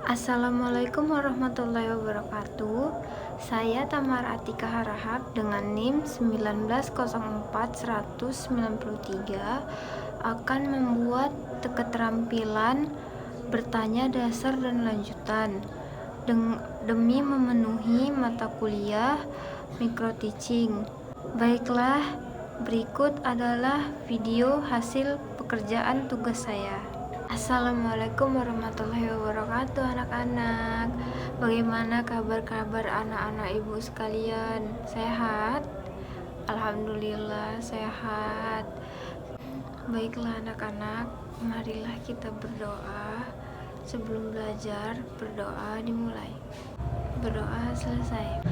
Assalamualaikum warahmatullahi wabarakatuh. Saya Tamar Atika Harahap dengan NIM 1904193 akan membuat keterampilan bertanya dasar dan lanjutan demi memenuhi mata kuliah micro teaching. Baiklah, berikut adalah video hasil pekerjaan tugas saya. Assalamualaikum warahmatullahi wabarakatuh anak-anak. Bagaimana kabar anak-anak ibu sekalian? Sehat? Alhamdulillah sehat. Baiklah anak-anak, marilah kita berdoa. Sebelum belajar, berdoa dimulai. Berdoa selesai.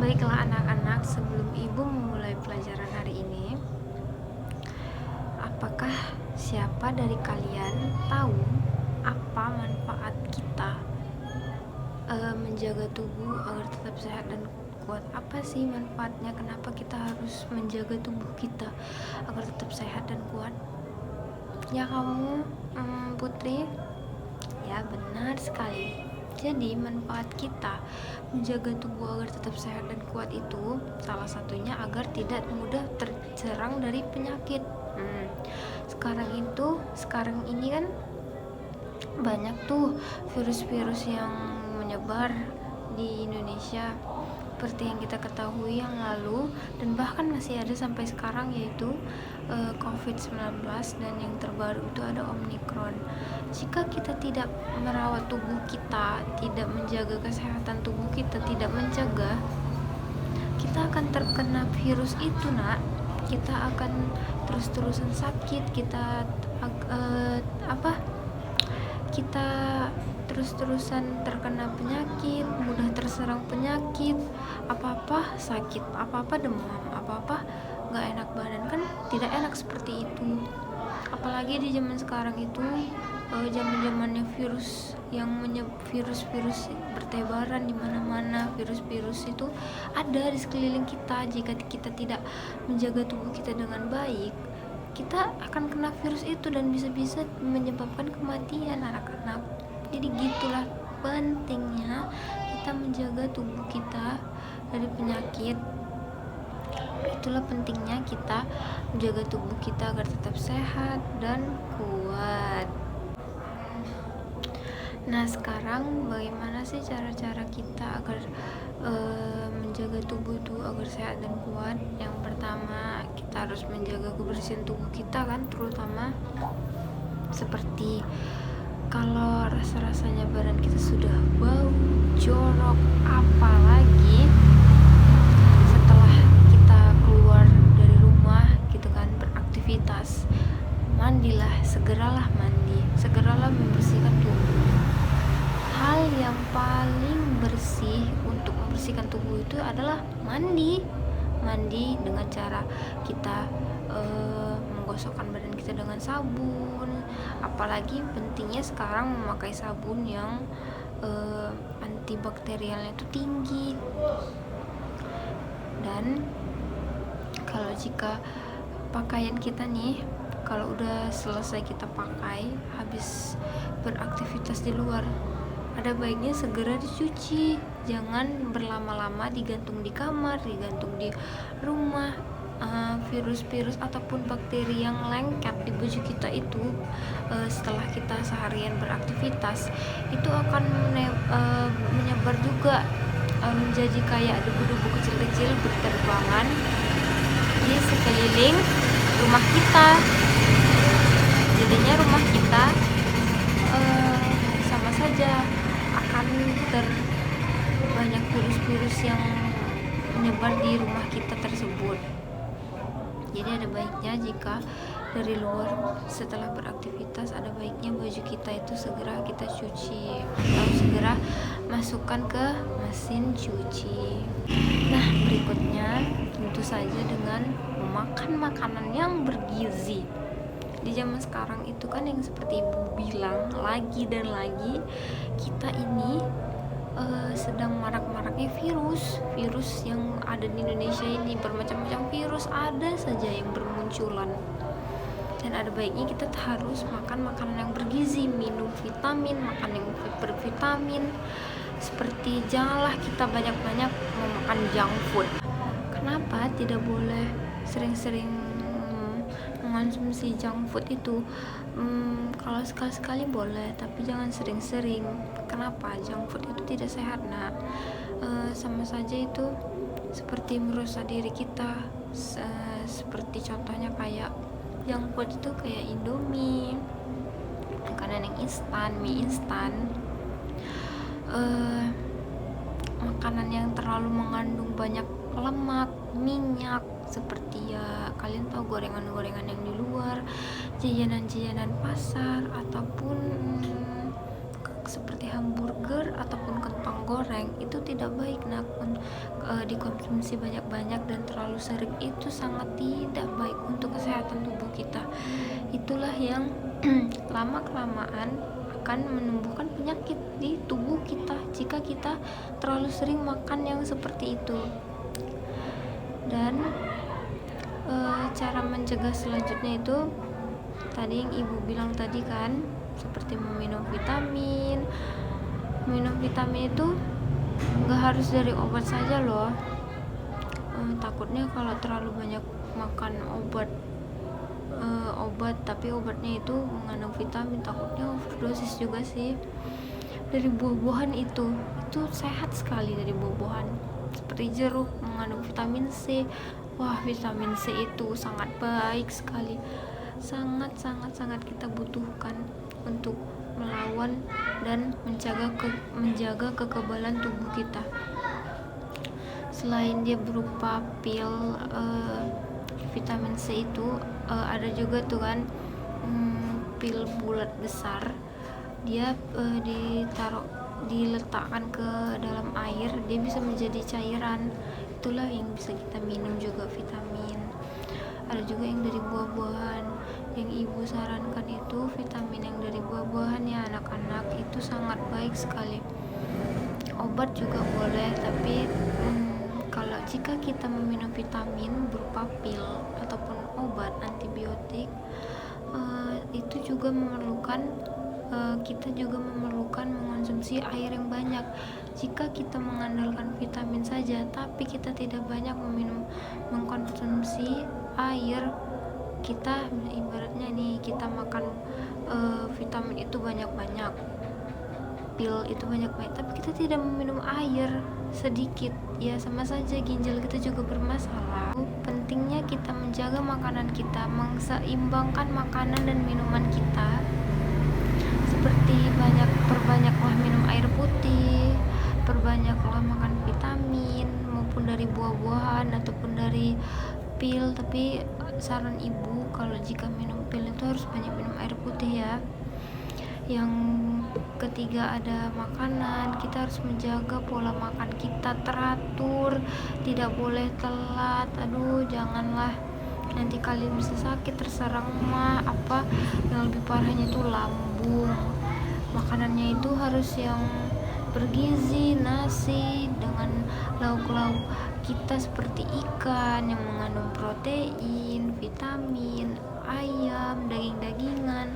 Baiklah anak-anak, sebelum ibu memulai pelajaran hari ini, apakah siapa dari kalian tahu apa manfaat kita menjaga tubuh agar tetap sehat dan kuat? Apa sih manfaatnya? Kenapa kita harus menjaga tubuh kita agar tetap sehat dan kuat? Ya kamu, Putri? Ya benar sekali. Jadi manfaat kita menjaga tubuh agar tetap sehat dan kuat itu salah satunya agar tidak mudah terserang dari penyakit. Sekarang ini kan banyak tuh virus-virus yang menyebar di Indonesia seperti yang kita ketahui yang lalu dan bahkan masih ada sampai sekarang, yaitu COVID-19, dan yang terbaru itu ada Omicron. Jika kita tidak merawat tubuh kita, tidak menjaga kesehatan tubuh kita, tidak mencegah, kita akan terkena virus itu, nak. Kita akan terus-terusan sakit, kita terus-terusan terkena penyakit, mudah terserang penyakit, apa-apa sakit, apa-apa demam, apa-apa gak enak badan, kan tidak enak seperti itu. Apalagi di zaman sekarang itu zaman-zamannya virus virus bertebaran di mana-mana. Virus-virus itu ada di sekeliling kita. Jika kita tidak menjaga tubuh kita dengan baik, kita akan kena virus itu dan bisa-bisa menyebabkan kematian anak-anak. Jadi gitulah pentingnya kita menjaga tubuh kita dari penyakit. Itulah pentingnya kita menjaga tubuh kita agar tetap sehat dan kuat. Nah, sekarang bagaimana sih cara-cara kita agar menjaga tubuh itu agar sehat dan kuat? Yang pertama, kita harus menjaga kebersihan tubuh kita kan, terutama seperti kalau rasa-rasanya badan kita sudah bau, jorok, apalagi setelah kita keluar dari rumah gitu kan, beraktivitas, segeralah mandi, segeralah membersihkan tubuh. Hal yang paling bersih untuk membersihkan tubuh itu adalah mandi dengan cara kita menggosokkan badan kita dengan sabun. Apalagi pentingnya sekarang memakai sabun yang antibakterialnya itu tinggi. Dan kalau jika pakaian kita nih, kalau udah selesai kita pakai, habis beraktivitas di luar, ada baiknya segera dicuci. Jangan berlama-lama digantung di kamar, digantung di rumah. Virus-virus ataupun bakteri yang lengket di baju kita itu setelah kita seharian beraktivitas itu akan menyebar juga, menjadi kayak debu-debu kecil-kecil berterbangan di sekeliling rumah kita. Jadinya rumah kita sama saja akan banyak virus-virus yang menyebar di rumah kita tersebut. Jadi ada baiknya jika dari luar setelah beraktivitas, ada baiknya baju kita itu segera kita cuci atau segera masukkan ke mesin cuci. Nah, berikutnya tentu saja dengan memakan makanan yang bergizi. Di zaman sekarang itu kan yang seperti ibu bilang lagi dan lagi, kita ini sedang marak-maraknya virus yang ada di Indonesia ini. Bermacam-macam virus ada saja yang bermunculan, dan ada baiknya kita harus makan makanan yang bergizi, minum vitamin, makan yang bervitamin. Seperti janganlah kita banyak-banyak memakan junk food. Kenapa tidak boleh sering-sering mengonsumsi junk food itu? Kalau sekali-sekali boleh, tapi jangan sering-sering. Kenapa? Junk food itu tidak sehat, nak. Sama saja itu seperti merusak diri kita. Seperti contohnya kayak junk food itu kayak Indomie, makanan yang instan, mie instan, makanan yang terlalu mengandung banyak lemak, minyak, seperti ya kalian tahu gorengan-gorengan yang di luar, jajanan-jajanan pasar, ataupun seperti hamburger ataupun kentang goreng. Itu tidak baik, nak. Dikonsumsi banyak-banyak dan terlalu sering itu sangat tidak baik untuk kesehatan tubuh kita. Itulah yang lama-kelamaan akan menumbuhkan penyakit di tubuh kita jika kita terlalu sering makan yang seperti itu. Dan cara mencegah selanjutnya itu tadi yang ibu bilang tadi kan, seperti meminum vitamin. Minum vitamin itu nggak harus dari obat saja loh. Takutnya kalau terlalu banyak makan obat tapi obatnya itu mengandung vitamin, takutnya overdosis juga sih. Dari buah-buahan itu sehat sekali. Dari buah-buahan seperti jeruk mengandung vitamin C. Wah, vitamin C itu sangat baik sekali, sangat kita butuhkan untuk melawan dan menjaga kekebalan tubuh kita. Selain dia berupa pil, vitamin C itu ada juga tuh kan pil bulat besar. Dia diletakkan ke dalam air, dia bisa menjadi cairan. Itulah yang bisa kita minum juga, vitamin. Ada juga yang dari buah-buahan. Yang ibu sarankan itu vitamin yang dari buah-buahan ya anak-anak, itu sangat baik sekali. Obat juga boleh, tapi kalau jika kita meminum vitamin berupa pil ataupun obat antibiotik, itu juga kita juga memerlukan mengonsumsi air yang banyak. Jika kita mengandalkan vitamin saja tapi kita tidak banyak mengkonsumsi air, kita ibaratnya nih kita makan vitamin itu banyak-banyak, pil itu banyak-banyak, tapi kita tidak meminum air sedikit, ya sama saja ginjal kita juga bermasalah. Pentingnya kita menjaga makanan kita, menseimbangkan makanan dan minuman kita, seperti perbanyaklah minum air putih, perbanyaklah makan vitamin maupun dari buah-buahan ataupun dari pil. Tapi saran ibu kalau jika minum pil itu harus banyak minum air putih ya. Yang ketiga ada makanan, kita harus menjaga pola makan kita teratur, tidak boleh telat. Aduh, janganlah, nanti kalian bisa sakit terserang apa yang lebih parahnya itu lambung. Makanannya itu harus yang bergizi, nasi dengan lauk-lauk kita seperti ikan yang mengandung protein, vitamin, ayam, daging-dagingan,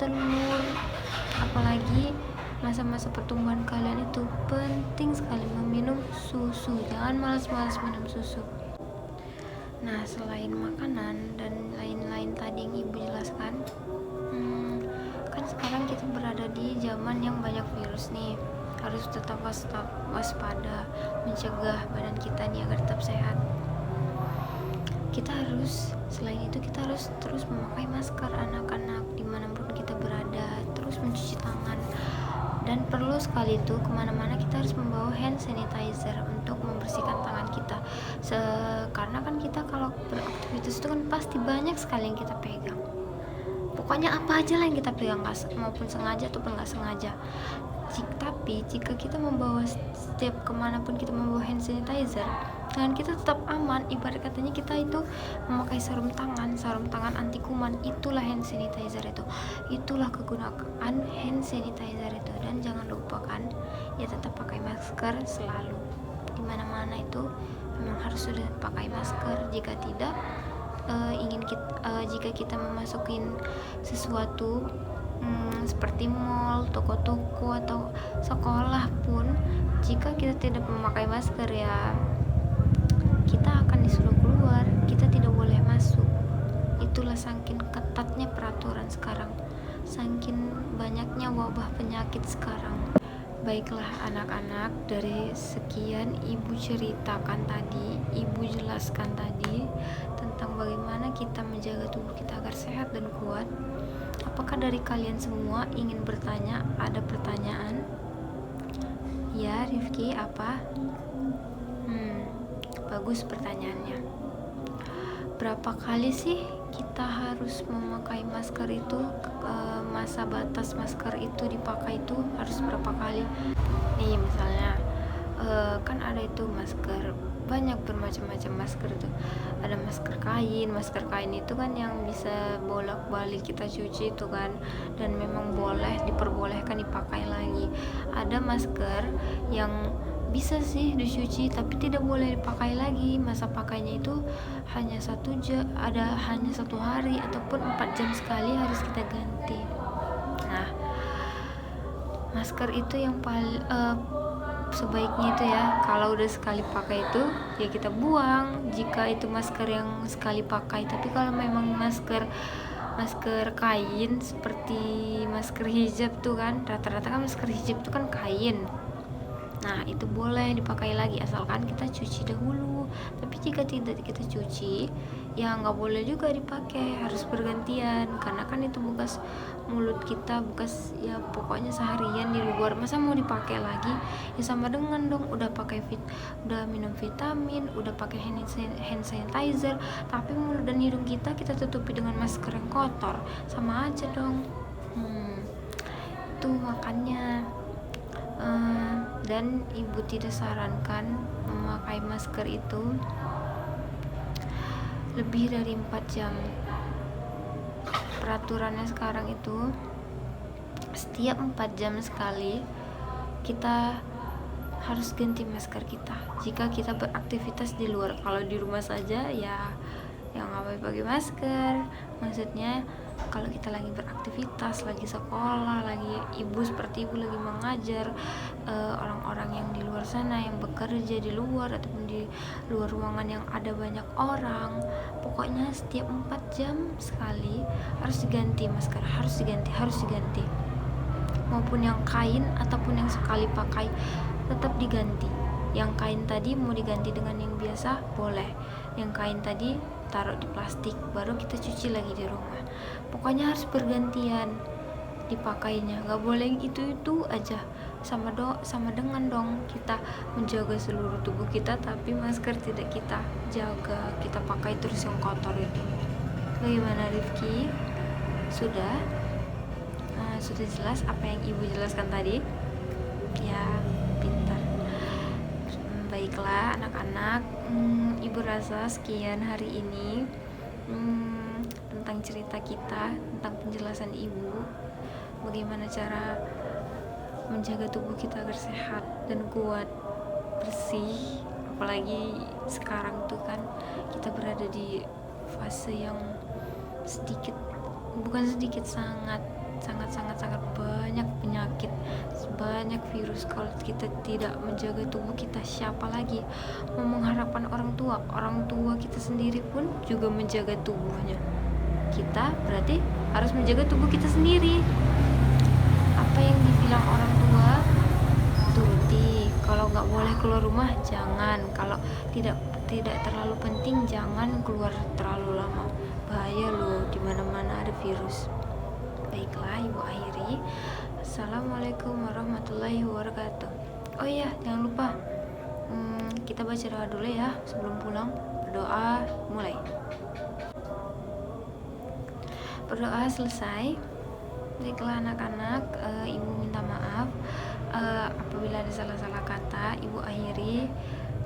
telur. Apalagi masa-masa pertumbuhan kalian itu penting sekali meminum susu, jangan malas-malas minum susu. Nah, selain makanan dan lain-lain tadi yang ibu jelaskan, kan sekarang kita berada di zaman yang banyak virus nih, harus tetap waspada, mencegah badan kita nih agar tetap sehat. Selain itu kita harus terus memakai masker anak-anak dimanapun kita berada, terus mencuci tangan, dan perlu sekali itu kemana-mana kita harus membawa hand sanitizer untuk membersihkan tangan kita. Karena kan kita kalau beraktivitas itu kan pasti banyak sekali yang kita pegang, pokoknya apa aja lah yang kita pegang, maupun sengaja ataupun nggak sengaja. Tapi jika kita membawa setiap kemanapun kita membawa hand sanitizer, tangan kita tetap aman. Ibarat katanya kita itu memakai sarung tangan anti kuman, itulah hand sanitizer itu, itulah kegunaan hand sanitizer itu. Dan jangan lupakan ya, tetap pakai masker selalu, dimana-mana itu memang harus sudah pakai masker. Jika tidak, jika kita memasukin sesuatu seperti mall, toko-toko atau sekolah pun, jika kita tidak memakai masker ya kita akan disuruh keluar, kita tidak boleh masuk. Itulah saking ketatnya peraturan sekarang, saking banyaknya wabah penyakit sekarang. Baiklah anak-anak, dari sekian ibu ceritakan tadi, ibu jelaskan tadi tentang bagaimana kita menjaga tubuh kita agar sehat dan kuat. Apakah dari kalian semua ingin bertanya? Ada pertanyaan? Ya, Rifki, apa? Bagus pertanyaannya. Berapa kali sih kita harus memakai masker itu? Masa batas masker itu dipakai itu harus berapa kali? Nih misalnya kan ada itu masker, banyak bermacam-macam masker itu. Ada masker kain itu kan yang bisa bolak-balik kita cuci itu kan, dan memang diperbolehkan dipakai lagi. Ada masker yang bisa sih dicuci tapi tidak boleh dipakai lagi, masa pakainya itu hanya hanya 1 hari ataupun 4 jam sekali harus kita ganti. Nah, masker itu yang sebaiknya itu ya, kalau udah sekali pakai itu ya kita buang jika itu masker yang sekali pakai. Tapi kalau memang masker kain seperti masker hijab tuh kan, rata-rata kan masker hijab tuh kan kain. Nah, itu boleh dipakai lagi asalkan kita cuci dahulu. Tapi jika tidak kita cuci, ya nggak boleh juga dipakai, harus bergantian. Karena kan itu bekas mulut kita, ya pokoknya seharian di luar, masa mau dipakai lagi? Ya sama dengan dong, udah minum vitamin, udah pakai hand sanitizer, tapi mulut dan hidung kita tutupi dengan masker yang kotor, sama aja dong. Itu makanya dan ibu tidak sarankan memakai masker itu lebih dari 4 jam. Peraturannya sekarang itu setiap 4 jam sekali kita harus ganti masker kita jika kita beraktivitas di luar. Kalau di rumah saja ya nggak pakai masker, maksudnya kalau kita lagi beraktivitas, lagi sekolah, seperti ibu lagi mengajar orang-orang yang di luar sana yang bekerja di luar ataupun di luar ruangan yang ada banyak orang, pokoknya setiap 4 jam sekali harus diganti masker, harus diganti maupun yang kain ataupun yang sekali pakai tetap diganti. Yang kain tadi mau diganti dengan yang biasa boleh, yang kain tadi taruh di plastik baru kita cuci lagi di rumah. Pokoknya harus bergantian dipakainya, nggak boleh itu aja. Sama dengan dong kita menjaga seluruh tubuh kita tapi masker tidak kita jaga, kita pakai terus yang kotor itu. Bagaimana Rifki? Sudah jelas apa yang ibu jelaskan tadi? Ya, pintar. Baiklah anak-anak, ibu rasa sekian hari ini tentang cerita kita, tentang penjelasan ibu bagaimana cara menjaga tubuh kita agar sehat dan kuat, bersih. Apalagi sekarang tuh kan kita berada di fase yang sangat banyak penyakit, banyak virus. Kalau kita tidak menjaga tubuh kita, siapa lagi mau mengharapkan orang tua kita sendiri pun juga menjaga tubuhnya. Kita berarti harus menjaga tubuh kita sendiri. Apa yang dibilang orang tua turuti. Kalau nggak boleh keluar rumah jangan, kalau tidak terlalu penting jangan keluar terlalu lama, bahaya loh, dimana-mana ada virus. Baiklah, ibu akhiri. Assalamualaikum warahmatullahi wabarakatuh. Oh iya, jangan lupa kita baca doa dulu ya sebelum pulang. Berdoa mulai. Berdoa selesai. Baiklah anak-anak, ibu minta maaf apabila ada salah-salah kata. Ibu akhiri.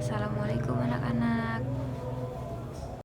Assalamualaikum anak-anak.